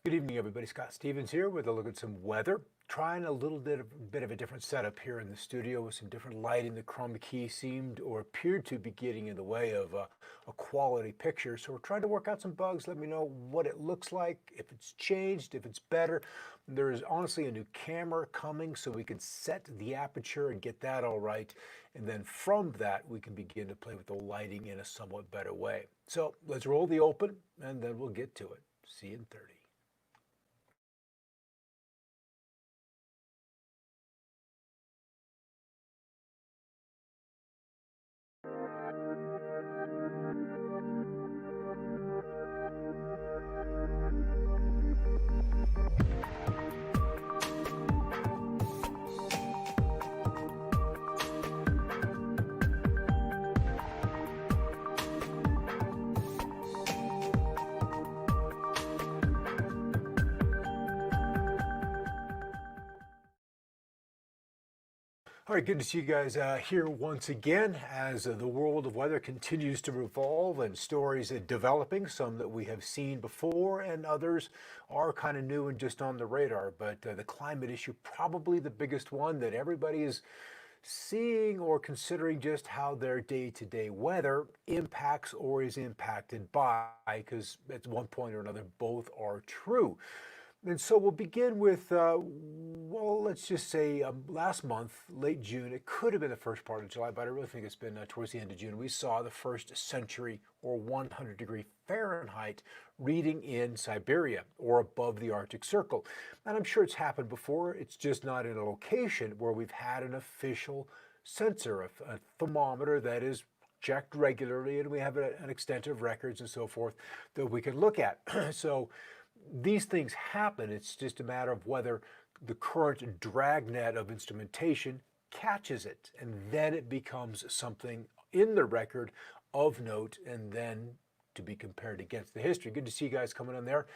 Good evening, everybody. Scott Stevens here with a look at some weather. Trying a little bit of a different setup here in the studio with some different lighting. The chroma key seemed or appeared to be getting in the way of a quality picture. So we're trying to work out some bugs. Let me know what it looks like, if it's changed, if it's better. There is honestly a new camera coming so we can set the aperture and get that all right. And then from that, we can begin to play with the lighting in a somewhat better way. So let's roll the open and then we'll get to it. See you in 30. All right, good to see you guys here once again as the world of weather continues to revolve and stories are developing, some that we have seen before and others are kind of new and just on the radar. But the climate issue, probably the biggest one that everybody is seeing or considering just how their day-to-day weather impacts or is impacted by, because at one point or another, both are true. And so we'll begin with, well, let's just say last month, late June. It could have been the first part of July, but I really think it's been towards the end of June. We saw the first century or 100-degree Fahrenheit reading in Siberia or above the Arctic Circle. And I'm sure it's happened before. It's just not in a location where we've had an official sensor, a thermometer that is checked regularly, and we have an extent of records and so forth that we can look at. So these things happen. It's just a matter of whether the current dragnet of instrumentation catches it, and then it becomes something in the record of note, and then to be compared against the history. Good to see you guys coming in there.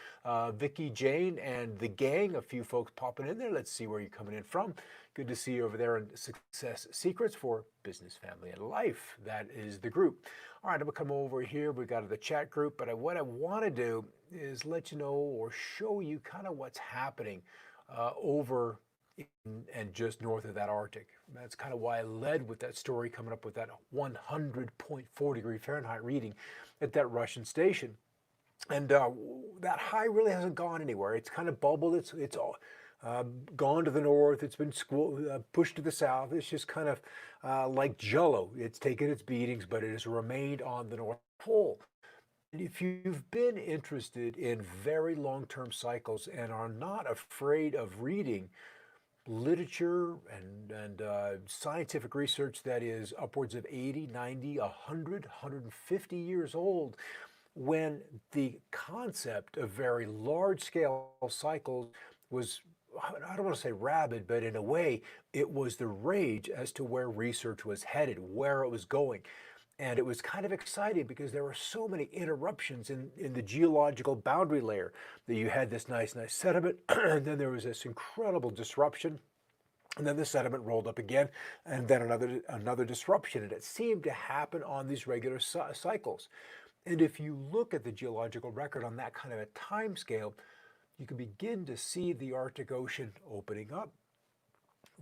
Vicky, Jane, and the gang, a few folks popping in there. Let's see where you're coming in from. Good to see you over there in Success Secrets for Business, Family, and Life. That is the group. All right, I'm gonna come over here. We got the chat group, but what I want to do is let you know or show you kind of what's happening over and just north of that Arctic. That's kind of why I led with that story, coming up with that 100.4-degree Fahrenheit reading at that Russian station. And that high really hasn't gone anywhere. It's kind of bubbled. It's all gone to the north. It's been pushed to the south. It's just kind of like Jello. It's taken its beatings, but it has remained on the North Pole. And if you've been interested in very long-term cycles and are not afraid of reading literature and scientific research that is upwards of 80, 90, 100, 150 years old, when the concept of very large-scale cycles was, I don't want to say rabid, but in a way, it was the rage as to where research was headed, where it was going. And it was kind of exciting because there were so many interruptions in the geological boundary layer that you had this nice sediment, and then there was this incredible disruption, and then the sediment rolled up again, and then another disruption. And it seemed to happen on these regular cycles. And if you look at the geological record on that kind of a time scale, you can begin to see the Arctic Ocean opening up,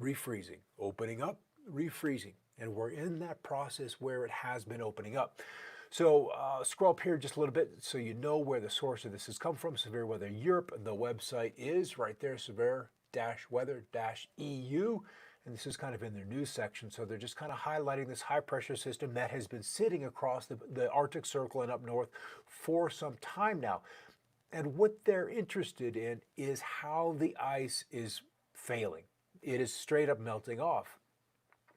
refreezing, opening up, refreezing. And we're in that process where it has been opening up. So scroll up here just a little bit so you know where the source of this has come from. Severe Weather Europe. The website is right there, severe-weather-EU. And this is kind of in their news section. So they're just kind of highlighting this high pressure system that has been sitting across the Arctic Circle and up north for some time now. And what they're interested in is how the ice is failing. It is straight up melting off.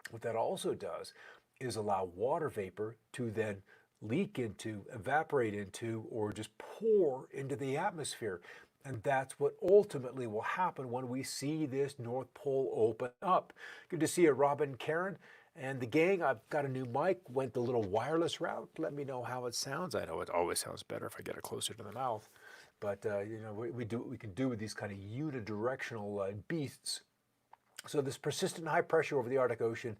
What that also does is allow water vapor to then leak into, evaporate into, or just pour into the atmosphere. And that's what ultimately will happen when we see this North Pole open up. Good to see you, Robin, Karen, and the gang. I've got a new mic, went the little wireless route. Let me know how it sounds. I know it always sounds better if I get it closer to the mouth. But you know, we do what we can do with these kind of unidirectional beasts. So this persistent high pressure over the Arctic Ocean,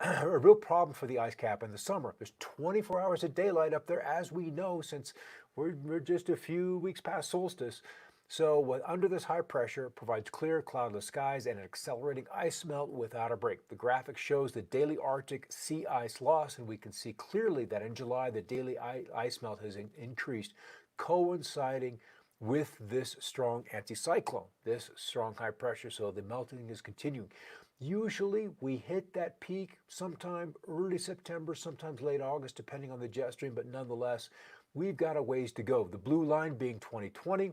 a real problem for the ice cap in the summer. There's 24 hours of daylight up there, as we know, since we're just a few weeks past solstice. So under this high pressure, it provides clear, cloudless skies and an accelerating ice melt without a break. The graphic shows the daily Arctic sea ice loss, and we can see clearly that in July, the daily ice melt has increased, coinciding with this strong anticyclone, this strong high pressure. So the melting is continuing. Usually we hit that peak sometime early September, sometimes late August, depending on the jet stream, but nonetheless, we've got a ways to go. The blue line being 2020.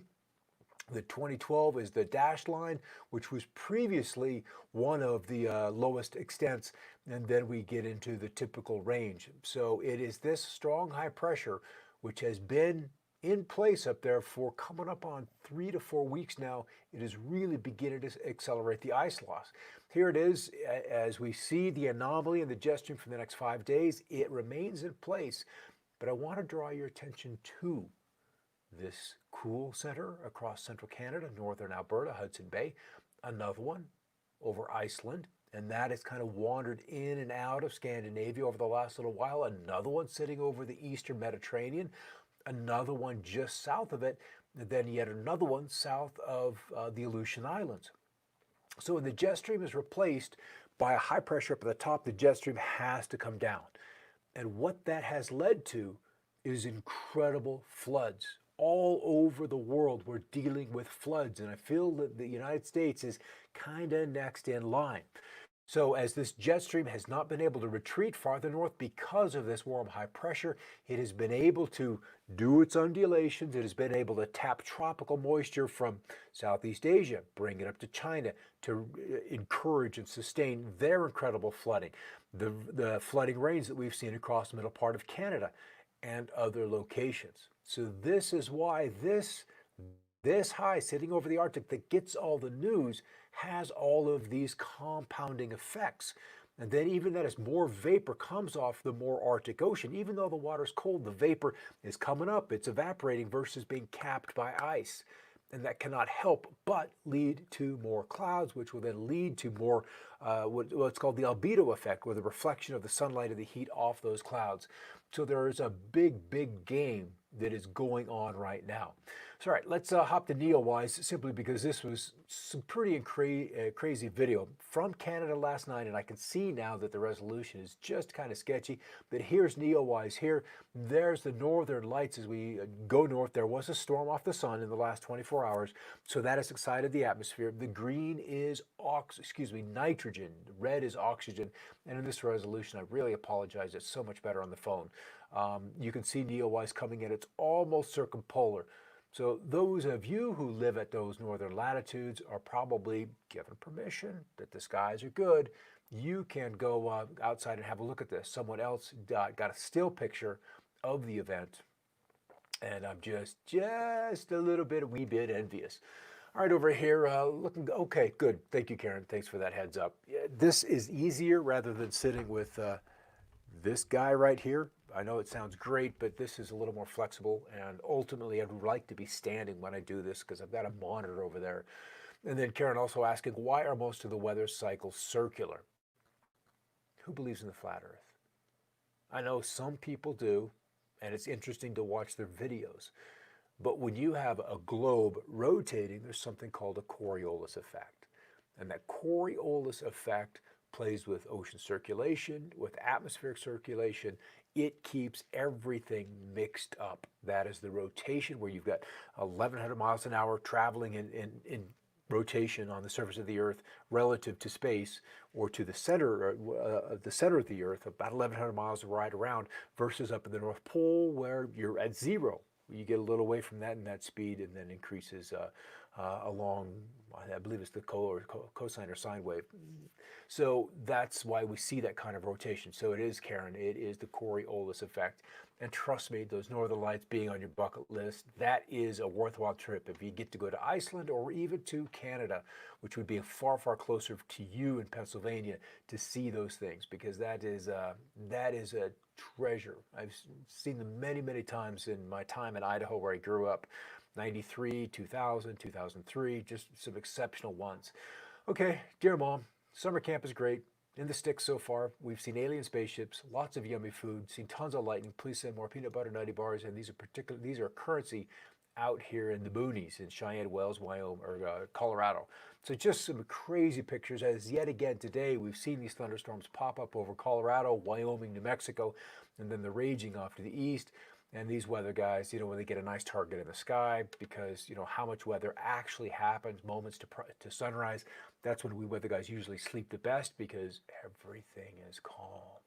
The 2012 is the dashed line, which was previously one of the lowest extents, and then we get into the typical range. So it is this strong high pressure, which has been in place up there for coming up on 3 to 4 weeks now. It is really beginning to accelerate the ice loss. Here it is, as we see the anomaly in the jet stream for the next 5 days, it remains in place, but I want to draw your attention to this cool center across central Canada, northern Alberta, Hudson Bay, another one over Iceland, and that has kind of wandered in and out of Scandinavia over the last little while, another one sitting over the eastern Mediterranean, another one just south of it, and then yet another one south of the Aleutian Islands. So when the jet stream is replaced by a high pressure up at the top, the jet stream has to come down. And what that has led to is incredible floods. All over the world, we're dealing with floods, and I feel that the United States is kind of next in line. So as this jet stream has not been able to retreat farther north because of this warm high pressure, it has been able to do its undulations. It has been able to tap tropical moisture from Southeast Asia, bring it up to China to encourage and sustain their incredible flooding. The flooding rains that we've seen across the middle part of Canada and other locations. So this is why this high sitting over the Arctic that gets all the news has all of these compounding effects. And then even that as more vapor comes off the more Arctic Ocean, even though the water's cold, the vapor is coming up, it's evaporating versus being capped by ice. And that cannot help but lead to more clouds, which will then lead to more what's called the albedo effect, or the reflection of the sunlight and the heat off those clouds. So there is a big, big game that is going on right now. So all right, let's hop to Neowise, simply because this was some pretty crazy video from Canada last night, and I can see now that the resolution is just kind of sketchy. But here's Neowise here. There's the northern lights as we go north. There was a storm off the sun in the last 24 hours, so that has excited the atmosphere. The green is nitrogen. Red is oxygen. And in this resolution, I really apologize. It's so much better on the phone. You can see Neowise coming in. It's almost circumpolar. So those of you who live at those northern latitudes are probably given permission that the skies are good. You can go outside and have a look at this. Someone else got a still picture of the event, and I'm just a wee bit envious. All right, over here, looking, okay, good. Thank you, Karen. Thanks for that heads up. Yeah, this is easier rather than sitting with this guy right here. I know it sounds great, but this is a little more flexible, and ultimately I'd like to be standing when I do this because I've got a monitor over there. And then Karen also asking, why are most of the weather cycles circular? Who believes in the flat Earth? I know some people do, and it's interesting to watch their videos. But when you have a globe rotating, there's something called a Coriolis effect. And that Coriolis effect plays with ocean circulation, with atmospheric circulation. It keeps everything mixed up. That is the rotation, where you've got 1,100 miles an hour traveling in rotation on the surface of the Earth relative to space, or to the center of the Earth, about 1,100 miles right around, versus up in the North Pole where you're at zero. You get a little away from that, and that speed and then increases along, I believe it's the cosine or sine wave. So that's why we see that kind of rotation. So it is, Karen, it is the Coriolis effect. And trust me, those northern lights being on your bucket list, that is a worthwhile trip. If you get to go to Iceland or even to Canada, which would be far, far closer to you in Pennsylvania, to see those things, because that is a treasure. I've seen them many, many times in my time in Idaho, where I grew up. 93, 2000, 2003, just some exceptional ones. Okay, dear Mom, summer camp is great. In the sticks so far. We've seen alien spaceships, lots of yummy food, seen tons of lightning. Please send more peanut butter nutty bars, and these are currency out here in the boonies in Cheyenne Wells, Wyoming, or Colorado. So just some crazy pictures, as yet again today we've seen these thunderstorms pop up over Colorado, Wyoming, New Mexico, and then they're raging off to the east. And these weather guys, when they get a nice target in the sky, because, how much weather actually happens, moments to sunrise, that's when we weather guys usually sleep the best because everything is calm.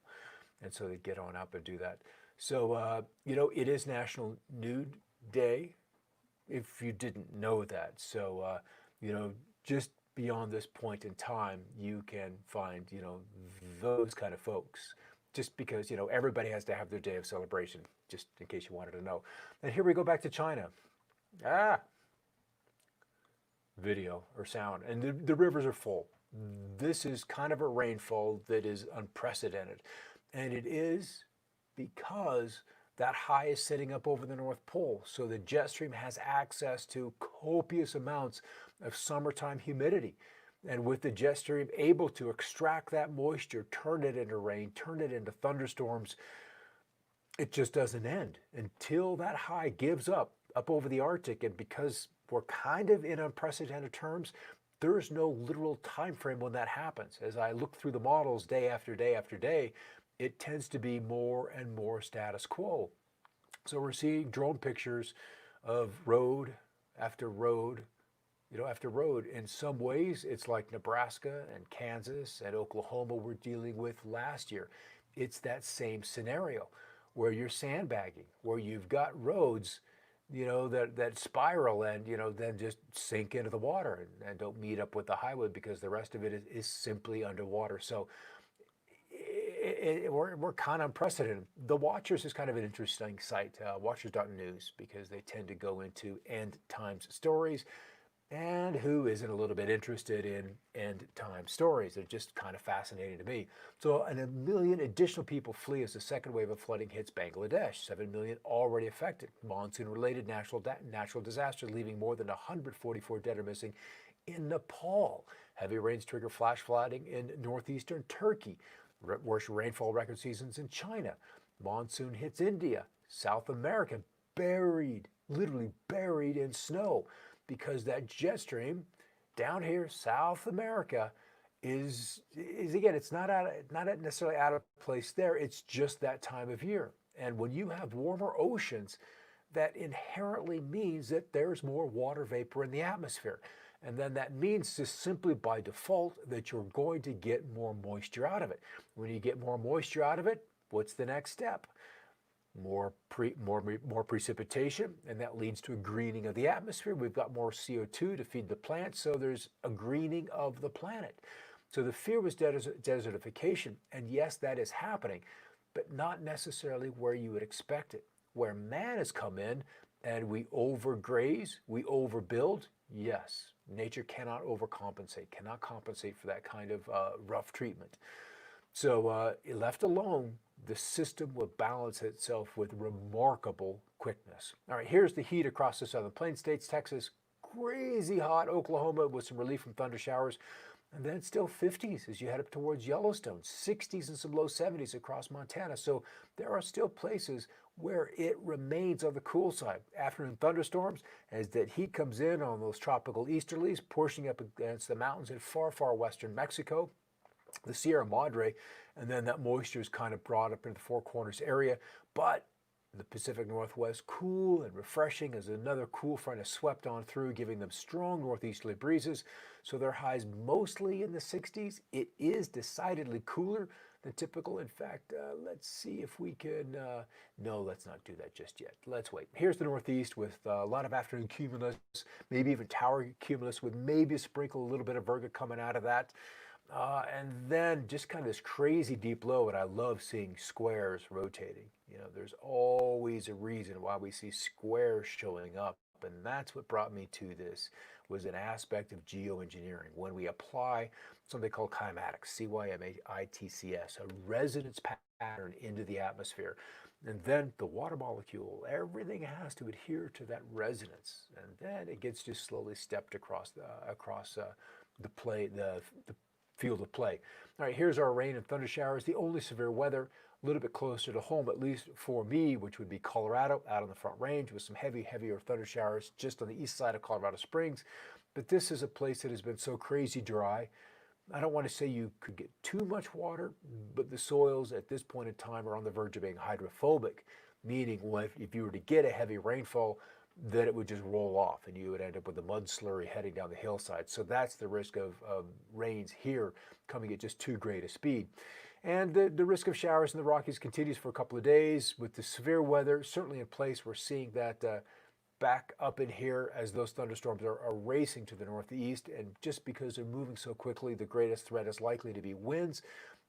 And so they get on up and do that. So, it is National Nude Day, if you didn't know that. So, just beyond this point in time, you can find, those kind of folks. Just because, everybody has to have their day of celebration, just in case you wanted to know. And here we go back to China. Video or sound. And the rivers are full. This is kind of a rainfall that is unprecedented. And it is because that high is sitting up over the North Pole. So the jet stream has access to copious amounts of summertime humidity. And with the jet stream able to extract that moisture, turn it into rain, turn it into thunderstorms, it just doesn't end until that high gives up over the Arctic. And because we're kind of in unprecedented terms, there's no literal time frame when that happens. As I look through the models day after day after day, it tends to be more and more status quo. So we're seeing drone pictures of road after road after road. In some ways, it's like Nebraska and Kansas and Oklahoma we're dealing with last year. It's that same scenario where you're sandbagging, where you've got roads, that spiral and, then just sink into the water and don't meet up with the highway because the rest of it is simply underwater. So we're kind of unprecedented. The Watchers is kind of an interesting site, watchers.news, because they tend to go into end times stories. And who isn't a little bit interested in end time stories? They're just kind of fascinating to me. So, and 1 million additional people flee as the second wave of flooding hits Bangladesh. 7 million already affected. Monsoon-related natural disasters, leaving more than 144 dead or missing in Nepal. Heavy rains trigger flash flooding in northeastern Turkey. Worst rainfall record seasons in China. Monsoon hits India. South America buried, literally buried in snow, because that jet stream down here, South America, is again, it's not necessarily out of place there. It's just that time of year. And when you have warmer oceans, that inherently means that there's more water vapor in the atmosphere. And then that means just simply by default that you're going to get more moisture out of it. When you get more moisture out of it, what's the next step? More precipitation, and that leads to a greening of the atmosphere. We've got more CO2 to feed the plants, so there's a greening of the planet. So the fear was desertification, and yes, that is happening, but not necessarily where you would expect it. Where man has come in and we overgraze, we overbuild, yes, nature cannot overcompensate, cannot compensate for that kind of rough treatment. So left alone, the system will balance itself with remarkable quickness. All right, here's the heat across the southern plains states. Texas, crazy hot. Oklahoma with some relief from thunder showers. And then it's still 50s as you head up towards Yellowstone, 60s and some low 70s across Montana. So there are still places where it remains on the cool side. Afternoon thunderstorms, as that heat comes in on those tropical easterlies, pushing up against the mountains in far, far western Mexico, the Sierra Madre, and then that moisture is kind of brought up into the Four Corners area. But the Pacific Northwest, cool and refreshing as another cool front has swept on through, giving them strong northeasterly breezes. So their highs mostly in the 60s. It is decidedly cooler than typical. In fact, let's see if we can, no, let's not do that just yet. Let's wait. Here's the Northeast with a lot of afternoon cumulus, maybe even tower cumulus with maybe a sprinkle, a little bit of virga coming out of that. And then just kind of this crazy deep low, and I love seeing squares rotating. There's always a reason why we see squares showing up, and that's what brought me to this, was an aspect of geoengineering. When we apply something called cymatics, C-Y-M-A-I-T-C-S, a resonance pattern into the atmosphere, and then the water molecule, everything has to adhere to that resonance, and then it gets just slowly stepped across the field of play. All right, here's our rain and thunder showers. The only severe weather a little bit closer to home, at least for me, which would be Colorado, out on the Front Range with some heavier thunder showers just on the east side of Colorado Springs. But this is a place that has been so crazy dry. I don't want to say you could get too much water, but the soils at this point in time are on the verge of being hydrophobic, meaning if you were to get a heavy rainfall, then it would just roll off and you would end up with a mud slurry heading down the hillside. So that's the risk of rains here coming at just too great a speed. And the risk of showers in the Rockies continues for a couple of days with the severe weather certainly in place. We're seeing that back up in here as those thunderstorms are racing to the northeast. And just because they're moving so quickly, the greatest threat is likely to be winds.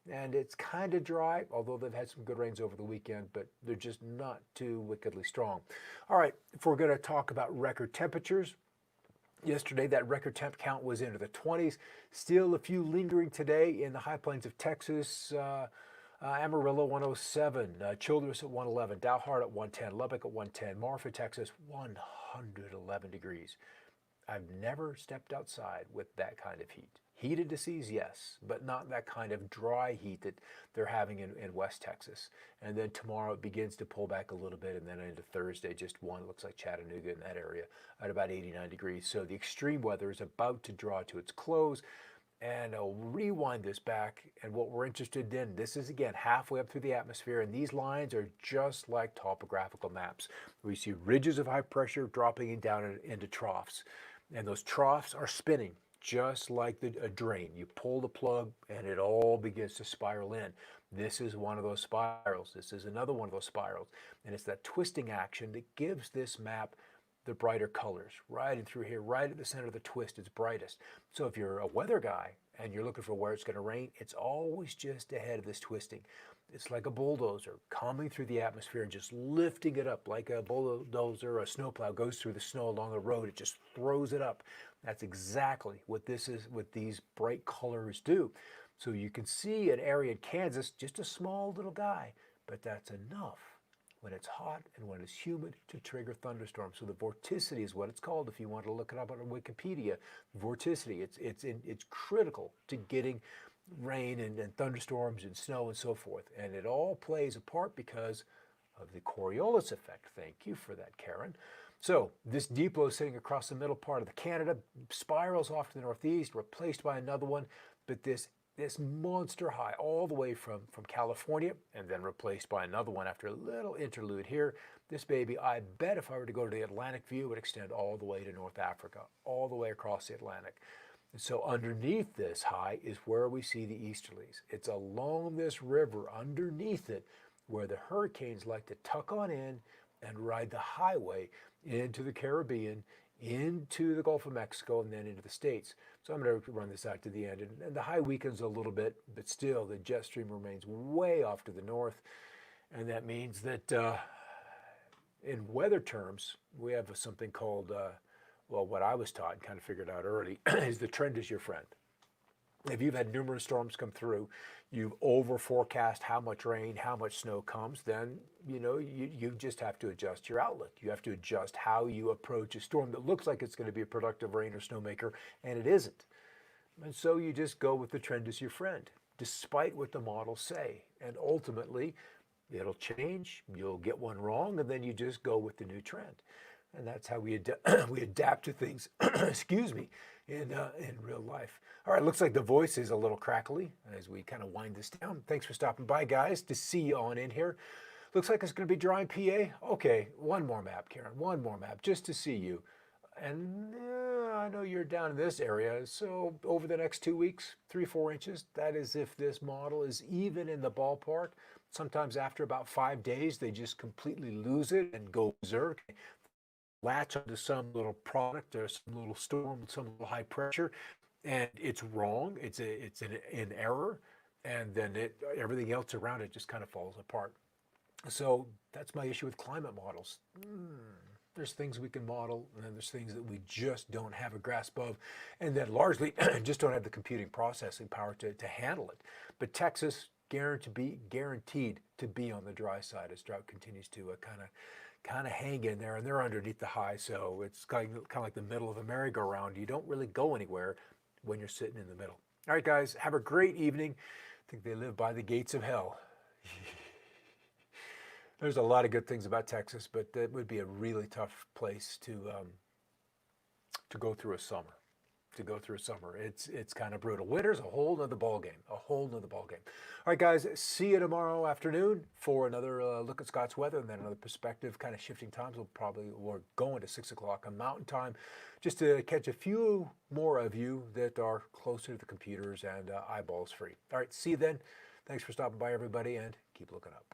And it's kind of dry, although they've had some good rains over the weekend, but they're just not too wickedly strong. All right, if we're going to talk about record temperatures, yesterday that record temp count was into the 20s. Still a few lingering today in the high plains of Texas. Amarillo 107, Childress at 111, Dalhart at 110, Lubbock at 110, Marfa, Texas 111 degrees. I've never stepped outside with that kind of heat. Heated to seize, yes, but not that kind of dry heat that they're having in West Texas. And then tomorrow it begins to pull back a little bit, and then into Thursday, just one, it looks like Chattanooga in that area at about 89 degrees. So the extreme weather is about to draw to its close. And I'll rewind this back, and what we're interested in, this is again halfway up through the atmosphere, and these lines are just like topographical maps. We see ridges of high pressure dropping down into troughs, and those troughs are spinning just like a drain. You pull the plug and it all begins to spiral in. This is one of those spirals. This is another one of those spirals, and it's that twisting action that gives this map the brighter colors. Right in through here, right at the center of the twist, it's brightest. So if you're a weather guy and you're looking for where it's going to rain, it's always just ahead of this twisting. It's like a bulldozer coming through the atmosphere and just lifting it up like a bulldozer or a snowplow goes through the snow along the road. It just throws it up. That's exactly what this is, what these bright colors do. So you can see an area in Kansas, just a small little guy, but that's enough when it's hot and when it's humid to trigger thunderstorms. So the vorticity is what it's called if you want to look it up on Wikipedia. Vorticity, it's critical to getting rain and thunderstorms and snow and so forth. And it all plays a part because of the Coriolis effect. Thank you for that, Karen. So this deep low sitting across the middle part of the Canada spirals off to the northeast, replaced by another one, but this monster high all the way from California, and then replaced by another one after a little interlude here. This baby, I bet if I were to go to the Atlantic view, would extend all the way to North Africa, all the way across the Atlantic. And so underneath this high is where we see the easterlies. It's along this river underneath it where the hurricanes like to tuck on in and ride the highway into the Caribbean, into the Gulf of Mexico, and then into the States. So I'm going to run this out to the end. And the high weakens a little bit, but still the jet stream remains way off to the north. And that means that in weather terms, we have something called, well, what I was taught and kind of figured out early, is the trend is your friend. If you've had numerous storms come through, you've over forecast how much rain, how much snow comes, then you just have to adjust your outlook. You have to adjust how you approach a storm that looks like it's going to be a productive rain or snowmaker, and it isn't. And so you just go with the trend as your friend, despite what the models say. And ultimately, it'll change, you'll get one wrong, and then you just go with the new trend. And that's how we adapt to things, excuse me, in real life. All right, looks like the voice is a little crackly as we kind of wind this down. Thanks for stopping by, guys, to see you on in here. Looks like it's going to be dry in PA. Okay, one more map, Karen, one more map, just to see you. And I know you're down in this area, so over the next 2 weeks, 3-4 inches, that is if this model is even in the ballpark. Sometimes after about 5 days, they just completely lose it and go berserk. Latch onto some little product or some little storm, some little high pressure, and it's wrong. It's an error, and then everything else around it just kind of falls apart. So that's my issue with climate models. There's things we can model, and then there's things that we just don't have a grasp of, and that largely just don't have the computing processing power to handle it. But Texas guaranteed to be on the dry side as drought continues to kind of hang in there, and they're underneath the high, so it's kind of like the middle of a merry-go-round. You don't really go anywhere when you're sitting in the middle. All right, guys, have a great evening. I think they live by the gates of hell. There's a lot of good things about Texas, but it would be a really tough place to go through a summer. To go through a summer, it's kind of brutal. Winter's a whole nother ball game. A whole nother ball game. All right, guys. See you tomorrow afternoon for another look at Scott's weather and then another perspective. Kind of shifting times. We're going to 6 o'clock on Mountain Time, just to catch a few more of you that are closer to the computers and eyeballs free. All right. See you then. Thanks for stopping by, everybody, and keep looking up.